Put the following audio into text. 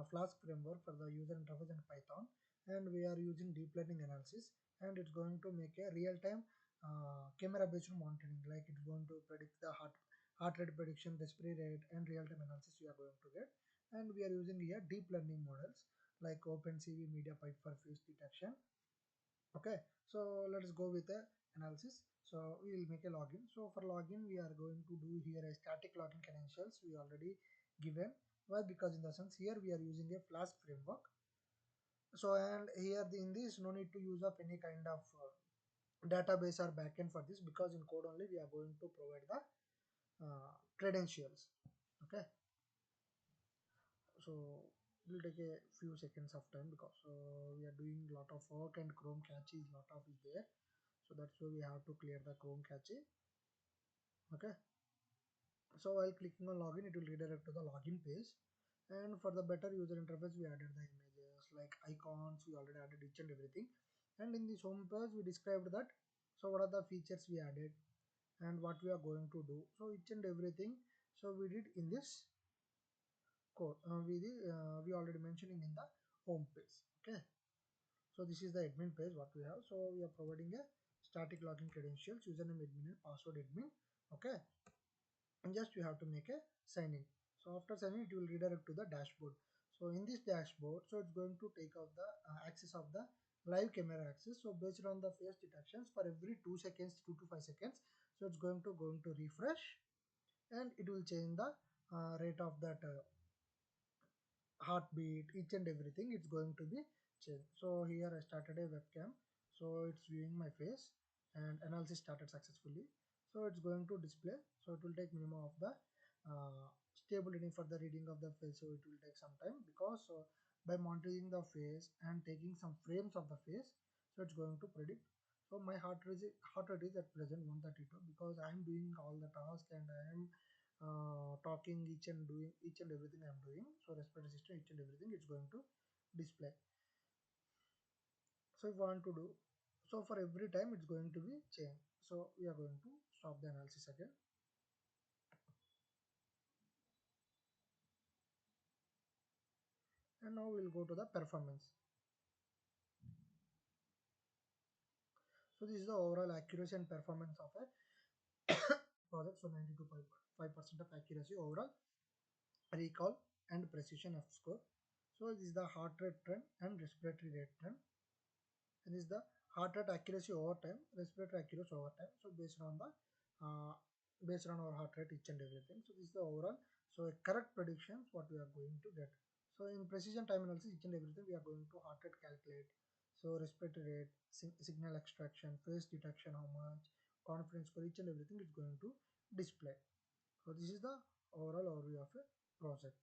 Flask framework for the user interface and Python, and we are using deep learning analysis, and it's going to make a real-time camera based monitoring, like it's going to predict the heart rate prediction, respiratory rate, and real-time analysis we are going to get. And we are using here deep learning models like OpenCV media pipe for face detection. Okay, so let's go with the analysis. So we will make a login. So for login, we are going to do here a static login credentials we already given. Why? Because in the sense here we are using a Flask framework. So and here in this no need to use up any kind of database or backend for this, because in code only we are going to provide the credentials. Okay, so it will take a few seconds of time because we are doing a lot of work and Chrome cache is lot of is there, so that's why we have to clear the Chrome cache. Okay, so while clicking on login, it will redirect to the login page, and for the better user interface we added the images like icons, we already added each and everything. And in this home page we described that, so what are the features we added and what we are going to do, so each and everything so we did in this code, we already mentioning in the home page. Okay, so this is the admin page what we have. So we are providing a static login credentials, username admin and password admin. Okay, and just you have to make a sign in. So after signing it will redirect to the dashboard. So in this dashboard, so it's going to take out the access of the live camera access. So based on the face detections for every 2 seconds, 2 to 5 seconds, so it's going to refresh, and it will change the rate of that heartbeat, each and everything it's going to be changed. So here I started a webcam, so it's viewing my face and analysis started successfully. So it's going to display, so it will take minimum of the stability for the reading of the face, so it will take some time because by monitoring the face and taking some frames of the face, so it's going to predict. So my heart rate is at present 132 because I am doing all the tasks and I am talking each and doing each and everything I'm doing. So respiratory system, each and everything it's going to display. So if we want to do, so for every time it's going to be changed. So we are going to stop the analysis again. And now we'll go to the performance. So this is the overall accuracy and performance of a project. So 92.5% of accuracy overall, recall and precision F score. So this is the heart rate trend and respiratory rate trend. And this is the heart rate accuracy over time, respiratory accuracy over time. So based on our heart rate, each and everything. So this is the overall. So a correct predictions what we are going to get. So in precision time analysis, each and everything we are going to heart rate calculate. So respiratory rate, signal extraction, face detection, how much, confidence score, each and everything is going to display. So this is the overall overview of a project.